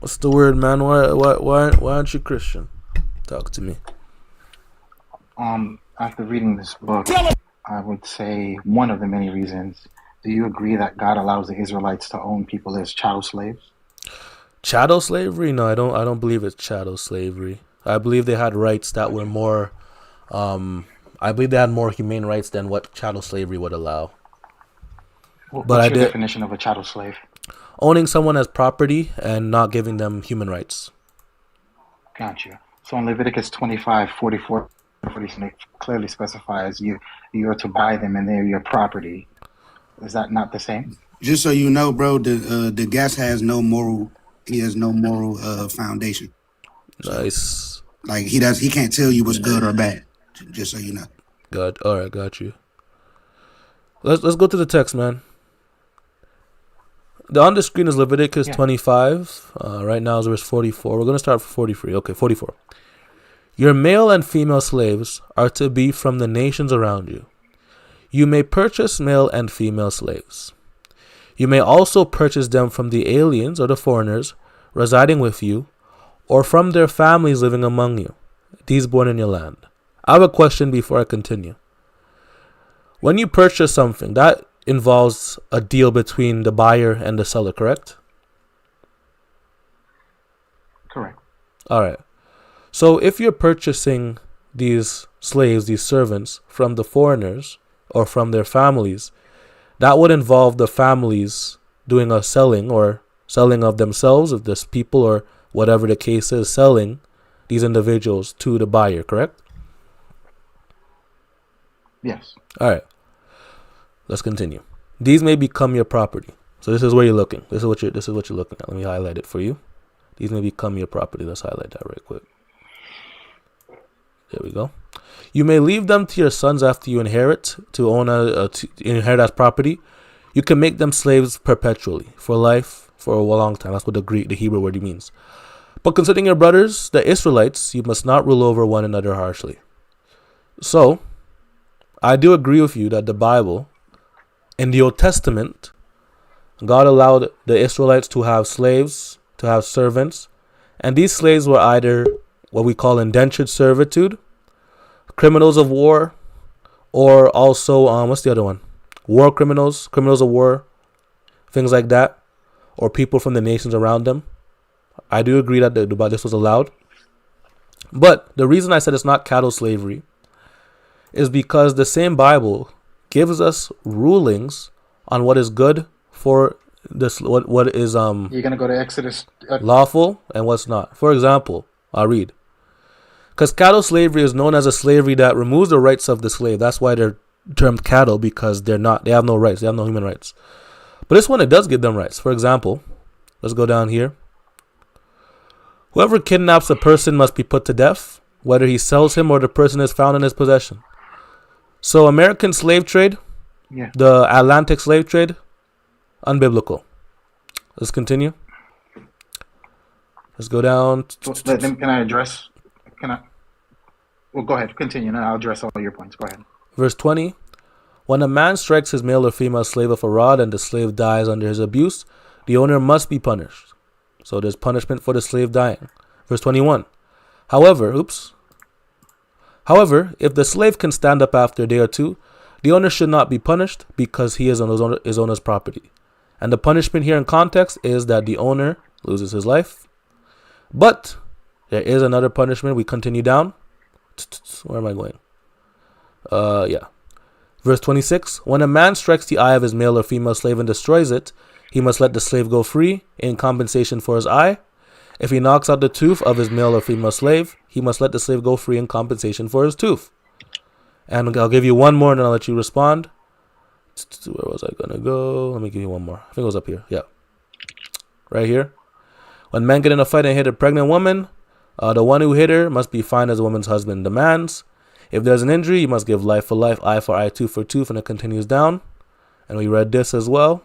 What's the word, man? Why aren't you Christian? Talk to me. After reading this book, I would say one of the many reasons. Do you agree that God allows the Israelites to own people as chattel slaves? Chattel slavery? No, I don't. I don't believe it's chattel slavery. I believe they had rights that were more. I believe they had more humane rights than what chattel slavery would allow. But What's I your did definition of a chattel slave? owning someone as property and not giving them human rights. Gotcha. So in Leviticus 25:44, it clearly specifies you're to buy them and they're your property. Is that not the same? Just so you know, bro, the guest has no moral. He has no moral foundation. So, Nice. like he can't tell you what's good or bad. Just so you know. Good. All right, got you. Let's go to the text, man. On the screen is Leviticus 25. Right now is verse 44. We're going to start from 43. Okay, 44. Your male and female slaves are to be from the nations around you. You may purchase male and female slaves. You may also purchase them from the aliens or the foreigners residing with you, or from their families living among you, these born in your land. I have a question before I continue. When you purchase something, that involves a deal between the buyer and the seller, correct? Correct. All right. So if you're purchasing these slaves, these servants, from the foreigners or from their families, that would involve the families doing a selling or selling of themselves, of this people or whatever the case is, selling these individuals to the buyer, correct? Yes. All right. Let's continue. These may become your property. So this is where you're looking. This is what you're looking at. Let me highlight it for you. These may become your property. Let's highlight that right quick. There we go. You may leave them to your sons after you inherit, to own to inherit as property. You can make them slaves perpetually, for life, for a long time. That's what the Hebrew word means. But concerning your brothers, the Israelites, you must not rule over one another harshly. So, I do agree with you that the Bible, in the Old Testament, God allowed the Israelites to have slaves, to have servants, and these slaves were either what we call indentured servitude, criminals of war, or also, what's the other one? War criminals, criminals of war, things like that, or people from the nations around them. I do agree that this was allowed. But the reason I said it's not cattle slavery is because the same Bible gives us rulings on what is good for this, what is You're gonna go to Exodus. lawful and what's not. For example, I'll read. Because cattle slavery is known as a slavery that removes the rights of the slave. That's why they're termed cattle, because they have no rights. They have no human rights. But this one, it does give them rights. For example, let's go down here. Whoever kidnaps a person must be put to death, whether he sells him or the person is found in his possession. So American slave trade, the Atlantic slave trade, unbiblical. Let's continue. Let's go down. Can I address? Well, go ahead. Continue. And I'll address all your points. Go ahead. Verse 20. When a man strikes his male or female slave with a rod and the slave dies under his abuse, the owner must be punished. So there's punishment for the slave dying. Verse 21. However, if the slave can stand up after a day or two, the owner should not be punished because he is on his owner's property. And the punishment here in context is that the owner loses his life. But there is another punishment. We continue down. Where am I going? Verse 26. When a man strikes the eye of his male or female slave and destroys it, he must let the slave go free in compensation for his eye. If he knocks out the tooth of his male or female slave, he must let the slave go free in compensation for his tooth. And I'll give you one more and then I'll let you respond. Where was I going to go? Let me give you one more. I think it was up here. Yeah. Right here. When men get in a fight and hit a pregnant woman, the one who hit her must be fined as the woman's husband demands. If there's an injury, you must give life for life, eye for eye, tooth for tooth, and it continues down. And we read this as well.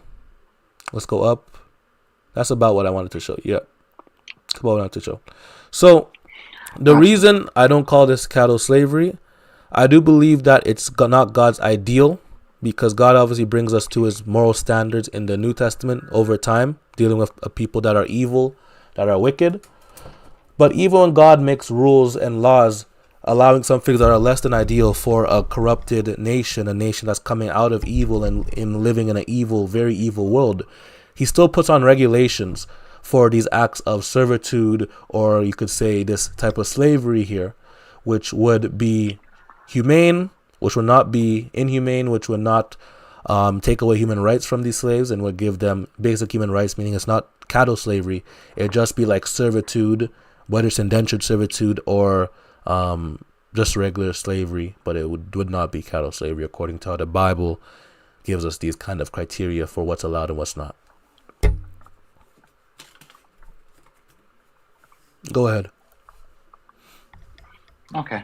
Let's go up. That's about what I wanted to show. Yeah. That's about what I wanted to show. So, the reason I don't call this cattle slavery, I do believe that it's not God's ideal, because God obviously brings us to his moral standards in the New Testament over time, dealing with people that are evil, that are wicked. But even when God makes rules and laws allowing some things that are less than ideal for a corrupted nation, a nation that's coming out of evil and living in an evil, very evil world, he still puts on regulations for these acts of servitude, or you could say this type of slavery here, which would be humane, which would not be inhumane, which would not take away human rights from these slaves, and would give them basic human rights, meaning it's not cattle slavery. It'd just be like servitude, whether it's indentured servitude or just regular slavery, but it would not be cattle slavery according to how the Bible gives us these kind of criteria for what's allowed and what's not. Go ahead. Okay.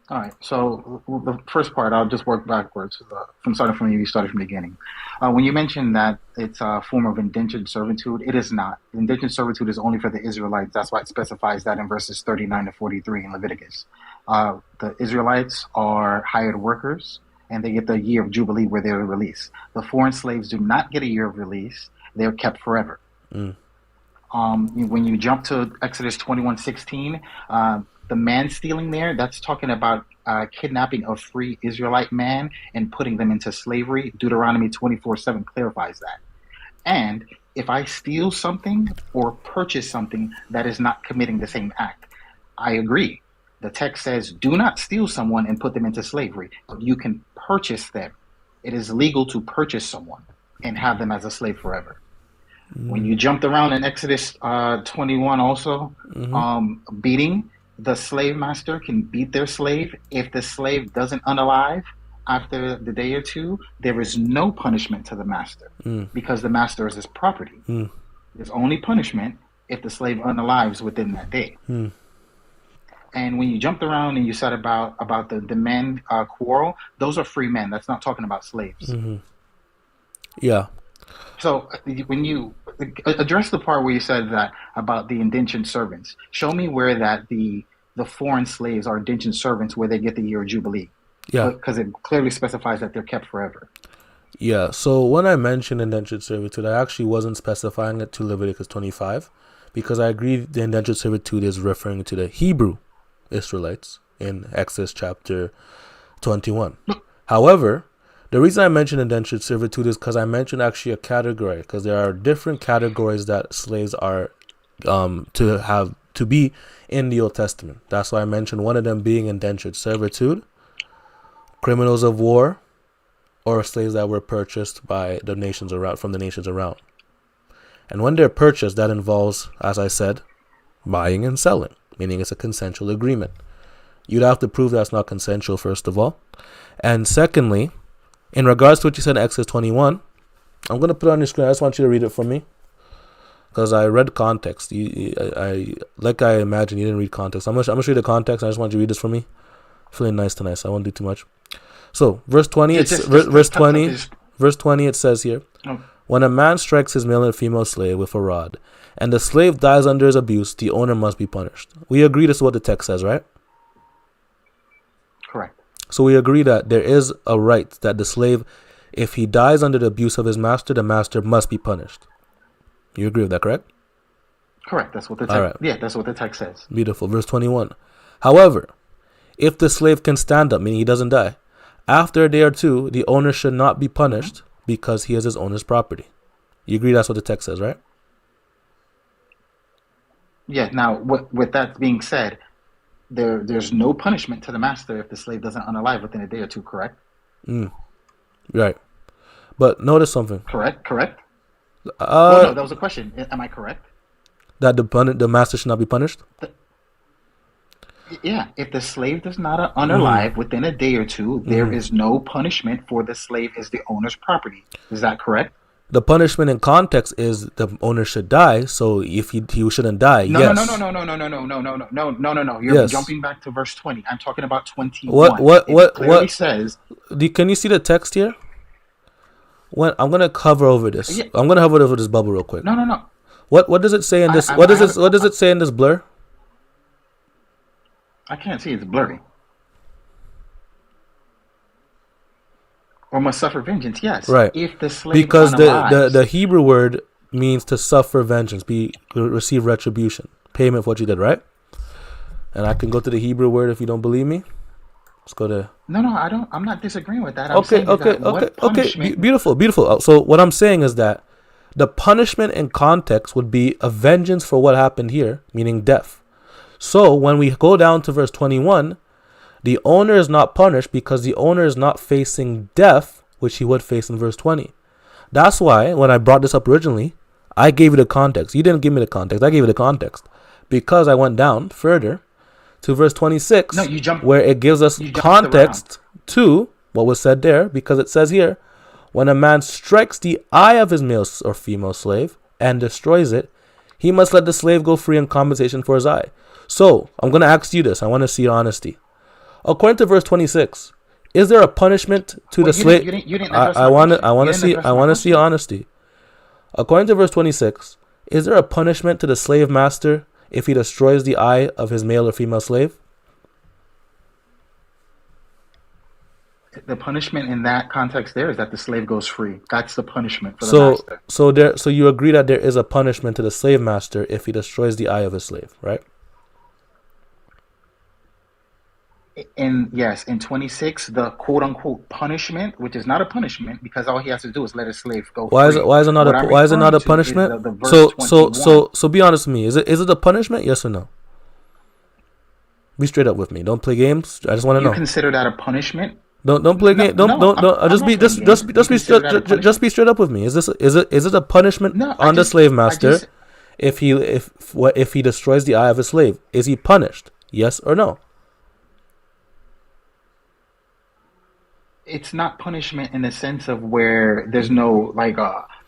All right. So the first part, I'll just work backwards from starting from you started from the beginning. When you mentioned that it's a form of indentured servitude, it is not. Indentured servitude is only for the Israelites. That's why it specifies that in verses 39 to 43 in Leviticus. The Israelites are hired workers, and they get the year of Jubilee where they're released. The foreign slaves do not get a year of release. They're kept forever. When you jump to Exodus 21:16, the man stealing there, that's talking about kidnapping a free Israelite man and putting them into slavery. Deuteronomy 24:7 clarifies that. And if I steal something or purchase something, that is not committing the same act. I agree. The text says, do not steal someone and put them into slavery. But you can purchase them. It is legal to purchase someone and have them as a slave forever. When you jumped around in Exodus 21 also, beating, the slave master can beat their slave. If the slave doesn't unalive after the day or two, there is no punishment to the master because the master is his property. There's only punishment if the slave unalives within that day. And when you jumped around and you said about the men quarrel, those are free men. That's not talking about slaves. Yeah. So when you address the part where you said that about the indentured servants, show me where that the foreign slaves are indentured servants where they get the year of Jubilee. Yeah. Because it clearly specifies that they're kept forever. Yeah. So when I mentioned indentured servitude, I actually wasn't specifying it to Leviticus 25 because I agree the indentured servitude is referring to the Hebrew Israelites in Exodus chapter 21. However, the reason I mentioned indentured servitude is because I mentioned actually a category, because there are different categories that slaves are to be in the Old Testament. That's why I mentioned one of them being indentured servitude, criminals of war, or slaves that were purchased by the nations around, from the nations around. And when they're purchased, that involves, as I said, buying and selling, meaning it's a consensual agreement. You'd have to prove that's not consensual, first of all. And secondly, in regards to what you said in Exodus 21, I'm going to put it on your screen. I just want you to read it for me, because I read context. I imagine you didn't read context. I'm going to show you the context. I just want you to read this for me. Feeling nice tonight, so I won't do too much. So, verse 20, verse 20, it says here, when a man strikes his male and female slave with a rod, and the slave dies under his abuse, the owner must be punished. We agree this is what the text says, right? Correct. So we agree that there is a right that the slave, if he dies under the abuse of his master, the master must be punished. You agree with that, correct? Correct. That's what the text. Right. Yeah, that's what the text says. Beautiful. Verse 21. However, if the slave can stand up, meaning he doesn't die, after a day or two, the owner should not be punished because he is his owner's property. You agree that's what the text says, right? Yeah. Now, with that being said, there's no punishment to the master if the slave doesn't unalive within a day or two, correct? Right. But notice something. Correct? No, that was a question. Am I correct? That the master should not be punished? Yeah. If the slave does not unalive within a day or two, there is no punishment, for the slave is the owner's property. Is that correct? The punishment in context is the owner should die. So if he shouldn't die, no, yes. No. You're jumping back to verse 20. I'm talking about 21. What says? Can you see the text here? I'm gonna cover over this. Yeah. I'm gonna hover over this bubble real quick. No. What does it say in this? What does it say in this blur? I can't see. It's blurry. Or must suffer vengeance. Yes. Right. If the slave because the Hebrew word means to suffer vengeance, receive retribution, payment for what you did, right? And I can go to the Hebrew word if you don't believe me. Let's go to. No, I don't. I'm not disagreeing with that. I'm Beautiful. So what I'm saying is that the punishment in context would be a vengeance for what happened here, meaning death. So when we go down to verse 21, the owner is not punished because the owner is not facing death, which he would face in verse 20. That's why when I brought this up originally, I gave you the context. You didn't give me the context. I gave you the context because I went down further to verse 26, where it gives us context to what was said there, because it says here, when a man strikes the eye of his male or female slave and destroys it, he must let the slave go free in compensation for his eye. So I'm going to ask you this. I want to see your honesty. According to verse 26, is there a punishment to the slave? I want to see your honesty. According to verse 26, is there a punishment to the slave master if he destroys the eye of his male or female slave? The punishment in that context there is that the slave goes free. That's the punishment for the master. So you agree that there is a punishment to the slave master if he destroys the eye of his slave, right? In 26, the quote unquote punishment, which is not a punishment because all he has to do is let his slave go free. Why is it not a punishment? So be honest with me. Is it a punishment? Yes or no? Be straight up with me. Don't play games. I just want to know. You consider that a punishment? Don't play games. Just be straight up with me. Is it a punishment on the slave master if he destroys the eye of his slave? Is he punished? Yes or no? It's not punishment in the sense of where there's no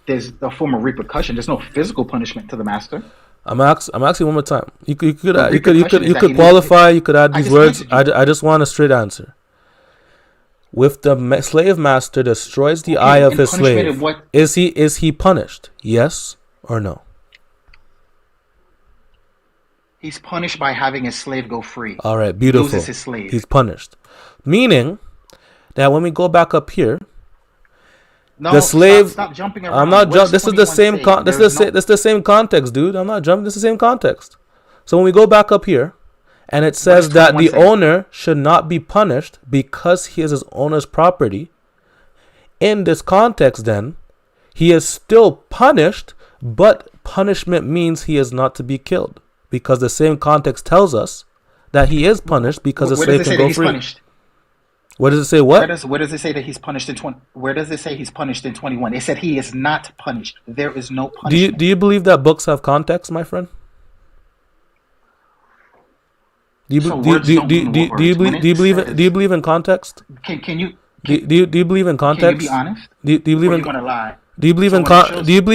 there's a form of repercussion. There's no physical punishment to the master. I'm asking one more time. You could qualify. You could add these words. I just want a straight answer. If the slave master destroys the eye of his slave, is he punished? Yes or no? He's punished by having his slave go free. All right, beautiful. He loses his slave. He's punished, meaning that when we go back up here, the slave. Stop jumping around. I'm not jumping. This is the same. This is the same context, dude. I'm not jumping. This is the same context. So when we go back up here, and it says that the owner should not be punished because he is his owner's property. In this context, then, he is still punished, but punishment means he is not to be killed, because the same context tells us that he is punished because the slave can go free. Punished? Where does it say what? Where does it say that he's punished in 20? Where does it say he's punished in 21? It said he is not punished. There is no punishment. Do you believe that books have context, my friend? Do you believe in context? Can you? Do you believe in context? Can you be honest? Do you believe in? Gonna lie? Do you believe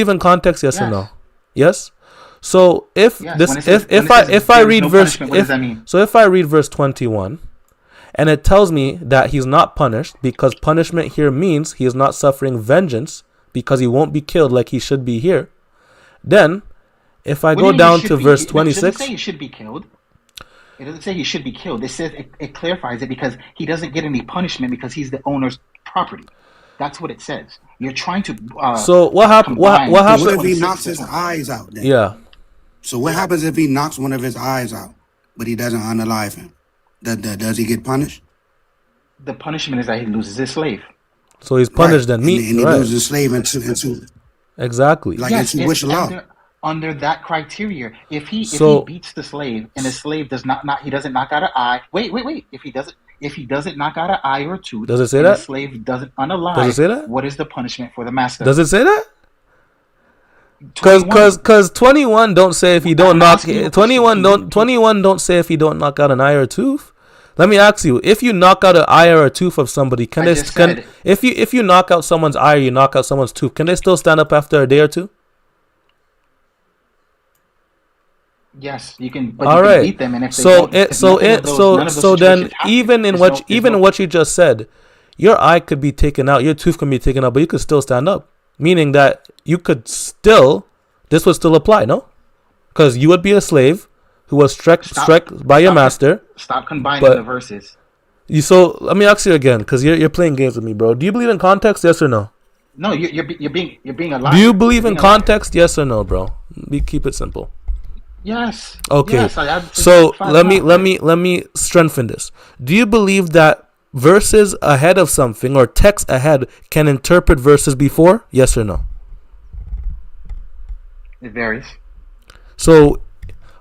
in context? Yes or no? Yes. So if I read verse 21, and it tells me that he's not punished because punishment here means he is not suffering vengeance because he won't be killed like he should be here, then if I go down to verse 26, it doesn't say he should be killed. It doesn't say he should be killed. It says it clarifies it because he doesn't get any punishment because he's the owner's property. That's what it says. You're trying to. So what happened? What happened? What if he knocks his eyes out? Then? Yeah. So what happens if he knocks one of his eyes out, but he doesn't unalive him? Does he get punished? The punishment is that he loses his slave. So he's punished then. And he loses his slave into exactly. Into which law? Under that criteria, if he beats the slave and the slave doesn't knock out an eye. Wait. If he doesn't knock out an eye or two, does it say that? The slave doesn't unalive. Does it say that? What is the punishment for the master? Does it say that? Because 21 don't say if he don't knock 21 don't say if he don't knock out an eye or a tooth. Let me ask you: if you knock out an eye or a tooth of somebody, if you knock out someone's eye or you knock out someone's tooth, can they still stand up after a day or two? Yes, you can. But you can beat them, and if then even what you just said, your eye could be taken out, your tooth can be taken out, but you could still stand up. Meaning that you could still, this would still apply, no? Because you would be a slave who was struck by your master. Stop combining the verses. So let me ask you again, because you're playing games with me, bro. Do you believe in context? Yes or no? No, you're being a Do you liar. believe You're in being a liar. context? Yes or no, bro? Keep it simple. Yes, Okay. yes. I absolutely So flat let it me out. let me let me strengthen this. Do you believe that verses ahead of something or text ahead can interpret verses before? Yes or no? It varies So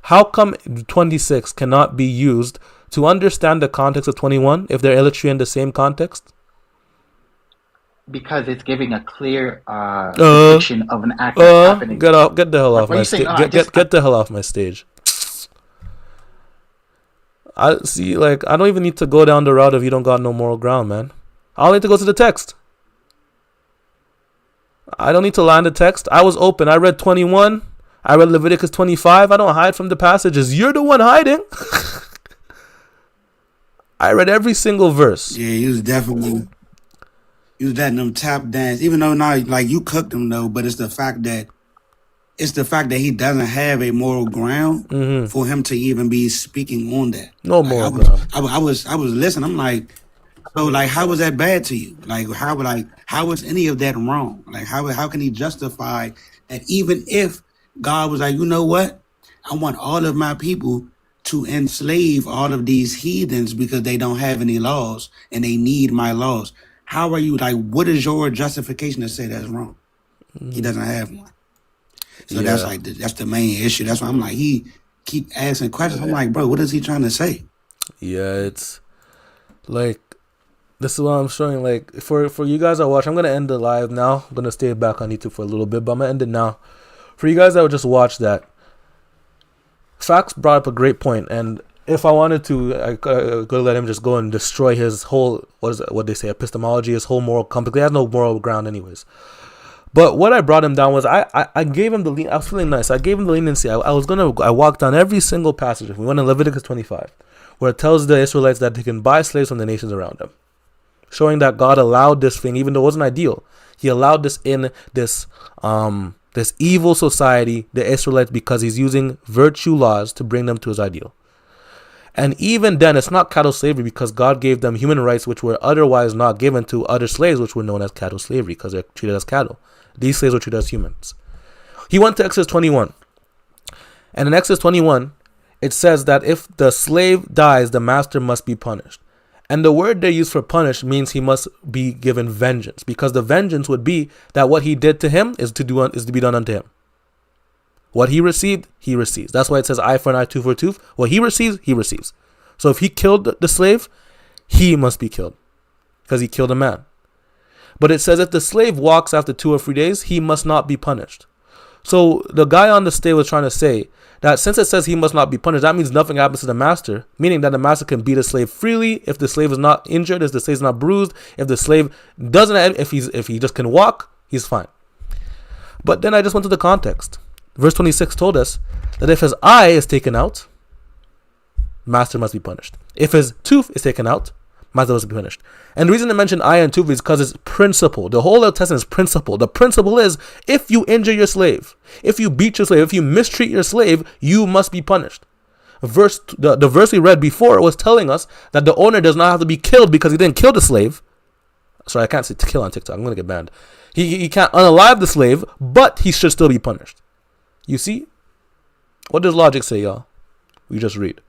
how come 26 cannot be used to understand the context of 21 if they're literally in the same context? because it's giving a clear depiction of an act that's happening. Get the hell Why off are my you saying? stage. Oh, Get the hell off my stage. I see. Like, I don't even need to go down the route if you don't got no moral ground, man. I'll need to go to the text. I don't need to lie in the text. I was open. I read 21. I read Leviticus 25. I don't hide from the passages. You're the one hiding. I read every single verse. Yeah, he was definitely he was letting them tap dance. Even though now like you cooked him though, but it's the fact that he doesn't have a moral ground for him to even be speaking on that. No Like moral ground. I was listening. I'm like, so like, how was that bad to you? How was any of that wrong? Like, how can he justify that? Even if God was like, you know what, I want all of my people to enslave all of these heathens because they don't have any laws and they need my laws. How are you like? What is your justification to say that's wrong? He doesn't have one. So that's Yeah. like that's the main issue. That's why I'm like he keep asking questions. I'm like, bro, what is he trying to say? Yeah, it's like, this is what I'm showing. Like, for you guys that watch, I'm gonna end the live now. I'm gonna stay back on YouTube for a little bit, but I'm gonna end it now. For you guys that would just watch that, Fax brought up a great point, and if I wanted to, I could let him just go and destroy his whole, what they say, epistemology, his whole moral compass. He has no moral ground anyways. But what I brought him down was I gave him I was feeling nice. I gave him the leniency. I walked down every single passage. We went in Leviticus 25, where it tells the Israelites that they can buy slaves from the nations around them, showing that God allowed this thing, even though it wasn't ideal. He allowed this in this evil society, the Israelites, because he's using virtue laws to bring them to his ideal. And even then, it's not cattle slavery because God gave them human rights which were otherwise not given to other slaves, which were known as cattle slavery because they're treated as cattle. These slaves were treated as humans. He went to Exodus 21. And in Exodus 21, it says that if the slave dies, the master must be punished. And the word they use for punish means he must be given vengeance, because the vengeance would be that what he did to him is to be done unto him. What he received, he receives. That's why it says eye for an eye, tooth for a tooth. What he receives, he receives. So if he killed the slave, he must be killed because he killed a man. But it says if the slave walks after 2 or 3 days, he must not be punished. So the guy on the stage was trying to say that since it says he must not be punished, that means nothing happens to the master, meaning that the master can beat a slave freely if the slave is not injured, if the slave is not bruised, if the slave doesn't, if he just can walk, he's fine. But then I just went to the context. Verse 26 told us that if his eye is taken out, master must be punished. If his tooth is taken out, master must be punished. And the reason I mentioned eye and tooth is because it's principle. The whole Old Testament is principle. The principle is if you injure your slave, if you beat your slave, if you mistreat your slave, you must be punished. The verse we read before was telling us that the owner does not have to be killed because he didn't kill the slave. Sorry, I can't say to kill on TikTok. I'm going to get banned. He can't unalive the slave, but he should still be punished. You see? What does logic say, y'all? We just read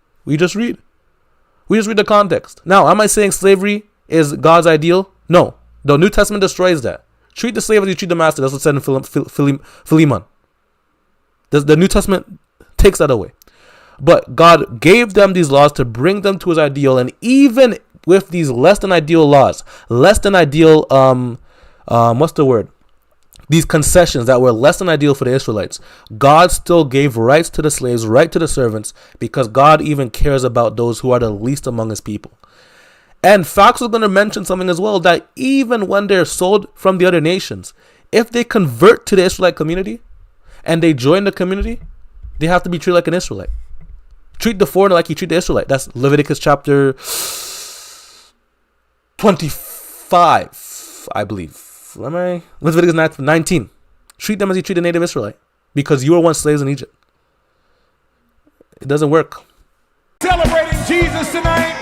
the context. Now, am I saying slavery is God's ideal? No. The New Testament destroys that. Treat the slave as you treat the master. That's what's said in Philemon. The New Testament takes that away. But God gave them these laws to bring them to his ideal. And even with these less than ideal laws, these concessions that were less than ideal for the Israelites, God still gave rights to the slaves, right to the servants, because God even cares about those who are the least among his people. And Fox was going to mention something as well, that even when they're sold from the other nations, if they convert to the Israelite community and they join the community, they have to be treated like an Israelite. Treat the foreigner like you treat the Israelite. That's Leviticus chapter 25, I believe. Leviticus 19. Treat them as you treat a native Israelite, because you were once slaves in Egypt. It doesn't work. Celebrating Jesus tonight.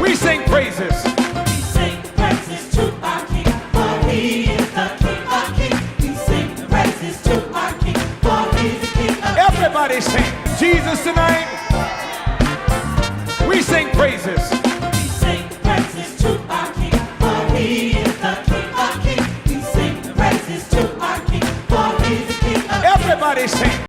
We sing praises. We sing praises to our King. Everybody sing Jesus tonight. We sing praises. We sing praises to our King, for He is the King of Kings. We sing praises to our King, for He is the King of Kings. Everybody sing.